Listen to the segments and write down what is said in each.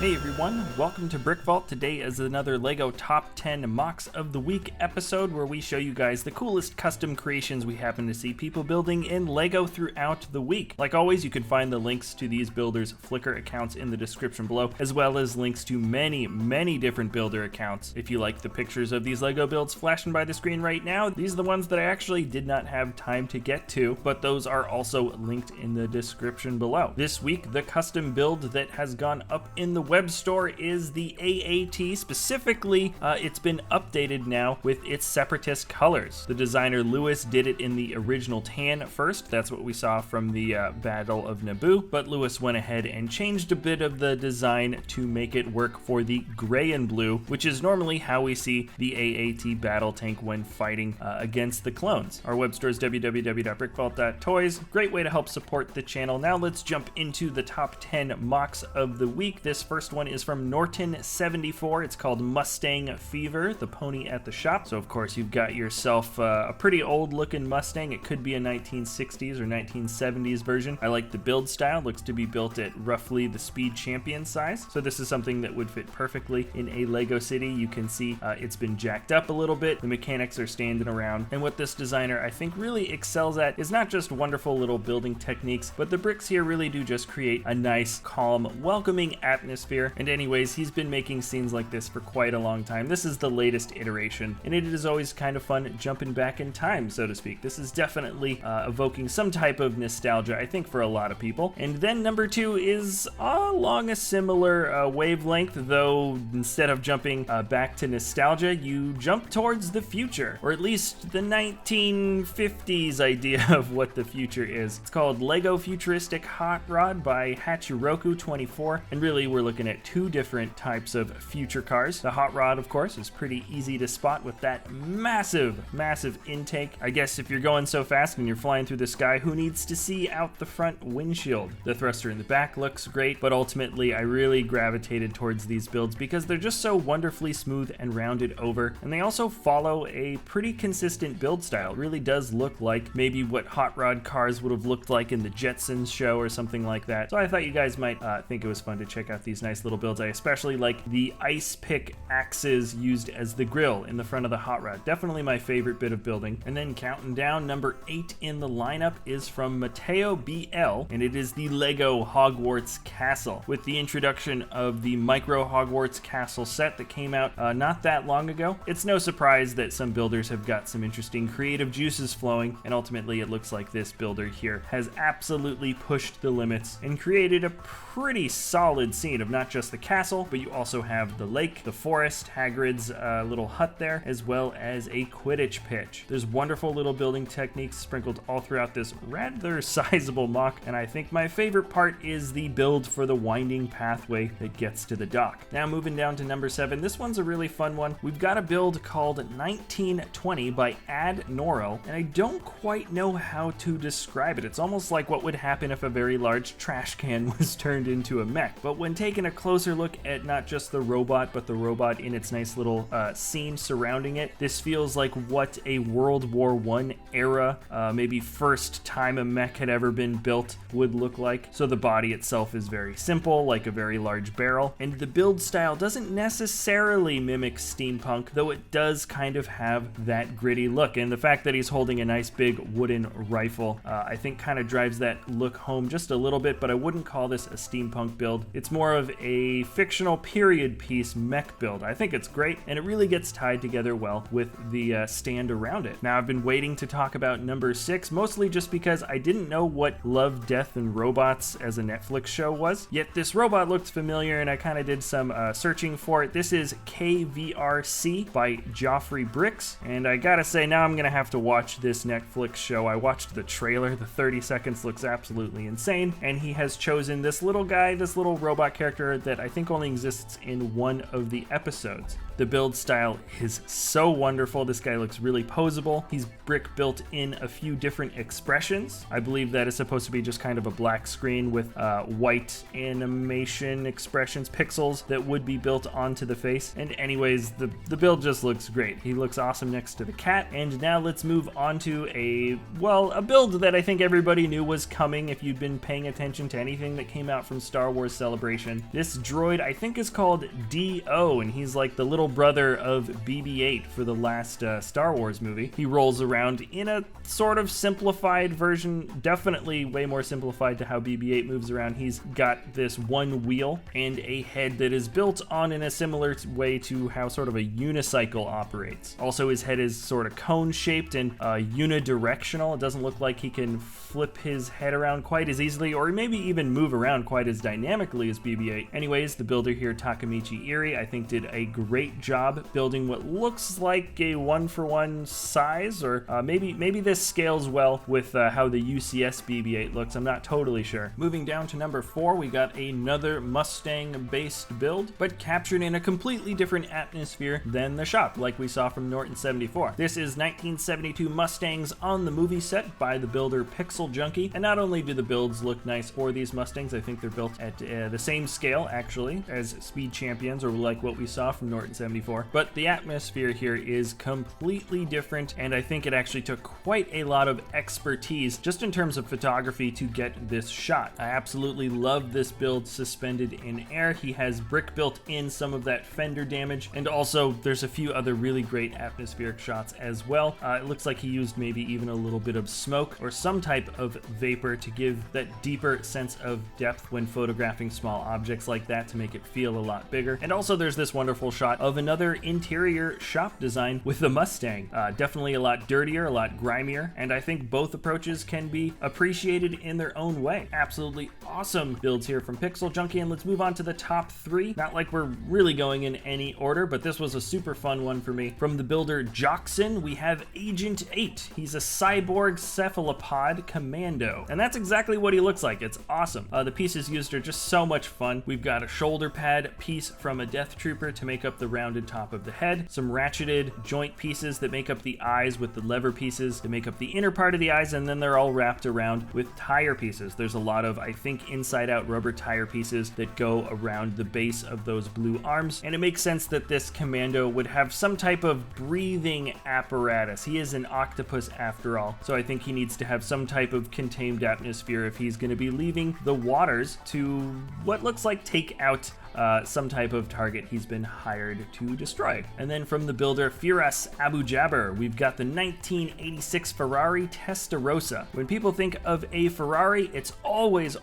Hey everyone, welcome to BrickVault. Today is another LEGO Top 10 Mocks of the Week episode where we show you guys the coolest custom creations we happen to see people building in LEGO throughout the week. Like always, you can find the links to these builders' Flickr accounts in the description below, as well as links to many different builder accounts. If you like the pictures of these LEGO builds flashing by the screen right now, these are the ones that I actually did not have time to get to, but those are also linked in the description below. This week, the custom build that has gone up in the web store is the AAT. Specifically, it's been updated now with its separatist colors. The designer Lewis did it in the original tan first. That's what we saw from the Battle of Naboo, but Lewis went ahead and changed a bit of the design to make it work for the gray and blue, which is normally how we see the AAT battle tank when fighting against the clones. Our web store is www.brickvault.toys. Great way to help support the channel. Now let's jump into the top 10 mocks of the week. This first one is from Norton74. It's called Mustang Fever, the pony at the shop. So of course you've got yourself a pretty old looking Mustang. It could be a 1960s or 1970s version. I like the build style. Looks to be built at roughly the Speed Champion size. So this is something that would fit perfectly in a LEGO city. You can see it's been jacked up a little bit. The mechanics are standing around. And what this designer I think really excels at is not just wonderful little building techniques, but the bricks here really do just create a nice, calm, welcoming atmosphere. And anyways, he's been making scenes like this for quite a long time. This is the latest iteration, and it is always kind of fun jumping back in time, so to speak. This is definitely evoking some type of nostalgia, I think, for a lot of people. And then number 2 is along a similar wavelength, though instead of jumping back to nostalgia, you jump towards the future, or at least the 1950s idea of what the future is. It's called LEGO Futuristic Hot Rod by Hachiroku24, and really we're looking at two different types of future cars. The Hot Rod, of course, is pretty easy to spot with that massive intake. I guess if you're going so fast and you're flying through the sky, who needs to see out the front windshield? The thruster in the back looks great, but ultimately I really gravitated towards these builds because they're just so wonderfully smooth and rounded over, and they also follow a pretty consistent build style. It really does look like maybe what Hot Rod cars would have looked like in the Jetsons show or something like that. So I thought you guys might think it was fun to check out these nice little builds. I especially like the ice pick axes used as the grill in the front of the Hot Rod. Definitely my favorite bit of building. And then counting down, number 8 in the lineup is from Mateo BL, and it is the LEGO Hogwarts Castle. With the introduction of the Micro Hogwarts Castle set that came out not that long ago, it's no surprise that some builders have got some interesting creative juices flowing, and ultimately it looks like this builder here has absolutely pushed the limits and created a pretty solid scene of not just the castle, but you also have the lake, the forest, Hagrid's little hut there, as well as a Quidditch pitch. There's wonderful little building techniques sprinkled all throughout this rather sizable mock, and I think my favorite part is the build for the winding pathway that gets to the dock. Now moving down to number 7, this one's a really fun one. We've got a build called 1920 by Addnoro, and I don't quite know how to describe it. It's almost like what would happen if a very large trash can was turned into a mech. But when taking a closer look at not just the robot, but the robot in its nice little scene surrounding it, this feels like what a World War I era, maybe first time a mech had ever been built would look like. So the body itself is very simple, like a very large barrel, and the build style doesn't necessarily mimic steampunk, though it does kind of have that gritty look. And the fact that he's holding a nice big wooden rifle, I think kind of drives that look home just a little bit, but I wouldn't call this a steampunk build. It's more of a fictional period piece mech build. I think it's great, and it really gets tied together well with the stand around it. Now, I've been waiting to talk about number 6, mostly just because I didn't know what Love, Death, and Robots as a Netflix show was, yet this robot looked familiar, and I kind of did some searching for it. This is KVR Seek by Joffrey Bricks, and I gotta say, now I'm gonna have to watch this Netflix show. I watched the trailer. The 30 seconds looks absolutely insane, and he has chosen this little guy, this little robot character that I think only exists in one of the episodes. The build style is so wonderful. This guy looks really posable. He's brick built in a few different expressions. I believe that is supposed to be just kind of a black screen with white animation expressions, pixels that would be built onto the face. And anyways, the build just looks great. He looks awesome next to the cat. And now let's move on to a build that I think everybody knew was coming if you'd been paying attention to anything that came out from Star Wars Celebration. This droid I think is called D-O, and he's like the little brother of BB-8 for the last Star Wars movie. He rolls around in a sort of simplified version, definitely way more simplified to how BB-8 moves around. He's got this one wheel and a head that is built on in a similar way to how sort of a unicycle operates. Also, his head is sort of cone-shaped and unidirectional. It doesn't look like he can flip his head around quite as easily, or maybe even move around quite as dynamically as BB-8. Anyways, the builder here, Takamichi Iri, I think did a great job building what looks like a 1-for-1 size, or maybe this scales well with how the UCS BB-8 looks. I'm not totally sure. Moving down to number 4, we got another Mustang-based build, but captured in a completely different atmosphere than the shop, like we saw from Norton 74. This is 1972 Mustangs on the movie set by the builder Pixel Junkie, and not only do the builds look nice for these Mustangs, I think they're built at the same scale, actually, as Speed Champions, or like what we saw from Norton 74, but the atmosphere here is completely different, and I think it actually took quite a lot of expertise just in terms of photography to get this shot. I absolutely love this build suspended in air. He has brick built in some of that fender damage, and also there's a few other really great atmospheric shots as well. It looks like he used maybe even a little bit of smoke or some type of vapor to give that deeper sense of depth when photographing small objects like that, to make it feel a lot bigger. And also there's this wonderful shot of another interior shop design with the Mustang. Definitely a lot dirtier, a lot grimier, and I think both approaches can be appreciated in their own way. Absolutely awesome builds here from Pixel Junkie, and let's move on to the top 3. Not like we're really going in any order, but this was a super fun one for me. From the builder Joxon, we have Agent 8. He's a cyborg cephalopod commando, and that's exactly what he looks like. It's awesome. The pieces used are just so much fun. We've got a shoulder pad piece from a Death Trooper to make up the rounded top of the head, some ratcheted joint pieces that make up the eyes with the lever pieces to make up the inner part of the eyes, and then they're all wrapped around with tire pieces. There's a lot of, I think, inside-out rubber tire pieces that go around the base of those blue arms, and it makes sense that this commando would have some type of breathing apparatus. He is an octopus after all, so I think he needs to have some type of contained atmosphere if he's going to be leaving the waters to what looks like take out some type of target he's been hired to destroy. And then from the builder Firas Abu Jabber, we've got the 1986 Ferrari Testarossa. When people think of a Ferrari, it's always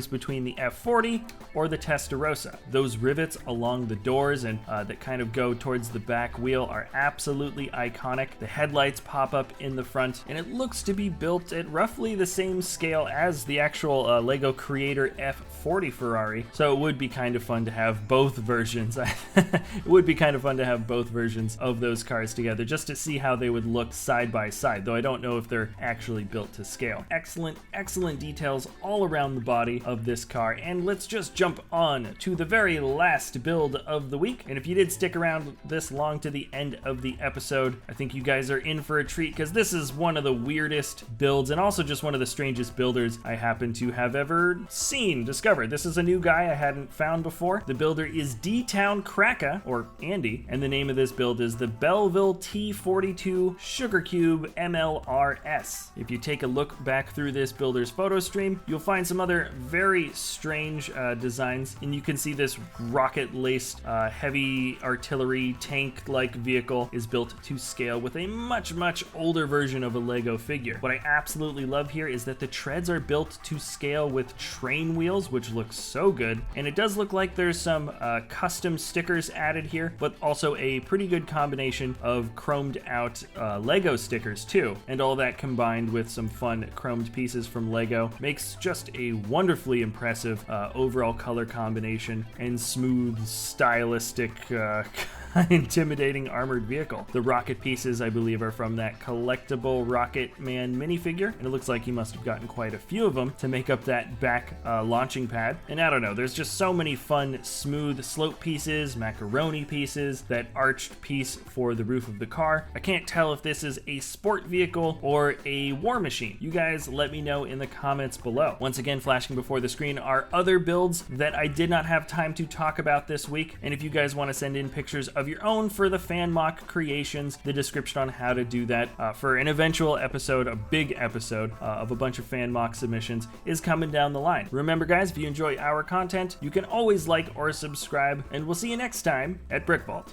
between the F40 or the Testarossa. Those rivets along the doors and that kind of go towards the back wheel are absolutely iconic. The headlights pop up in the front, and it looks to be built at roughly the same scale as the actual Lego Creator F40 Ferrari, so it would be kind of fun to have both versions. It would be kind of fun to have both versions of those cars together, just to see how they would look side by side, though I don't know if they're actually built to scale. Excellent details all around the body of this car, and let's just jump on to the very last build of the week. And if you did stick around this long to the end of the episode, I think you guys are in for a treat, because this is one of the weirdest builds and also just one of the strangest builders I happen to have ever discovered. This is a new guy I hadn't found before. The builder is D-Town Kraka, or Andy, and the name of this build is the Belleville T42 Sugar Cube MLRS. If you take a look back through this builder's photo stream, you'll find some other very strange designs, and you can see this rocket-laced heavy artillery tank-like vehicle is built to scale with a much older version of a Lego figure. What I absolutely love here is that the treads are built to scale with train wheels, which looks so good, and it does look like there's some custom stickers added here, but also a pretty good combination of chromed out Lego stickers too. And all that combined with some fun chromed pieces from Lego makes just a wonderfully impressive overall color combination and smooth, stylistic, intimidating armored vehicle. The rocket pieces, I believe, are from that collectible Rocket Man minifigure, and it looks like he must have gotten quite a few of them to make up that back launching pad. And I don't know, there's just so many fun, smooth slope pieces, macaroni pieces, that arched piece for the roof of the car. I can't tell if this is a sport vehicle or a war machine. You guys let me know in the comments below. Once again, flashing before the screen are other builds that I did not have time to talk about this week, and if you guys want to send in pictures of of your own for the fan mock creations. The description on how to do that for an eventual episode, a big episode of a bunch of fan mock submissions is coming down the line. Remember guys, if you enjoy our content, you can always like or subscribe, and we'll see you next time at BrickVault.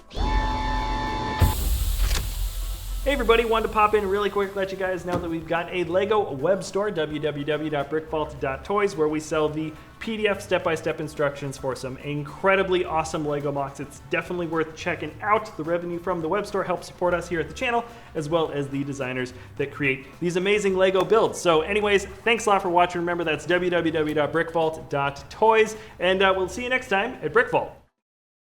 Hey everybody, wanted to pop in really quick, let you guys know that we've got a LEGO web store, www.brickvault.toys, where we sell the PDF step-by-step instructions for some incredibly awesome LEGO MOCs. It's definitely worth checking out. The revenue from the web store helps support us here at the channel, as well as the designers that create these amazing LEGO builds. So anyways, thanks a lot for watching. Remember, that's www.brickvault.toys, and we'll see you next time at BrickVault.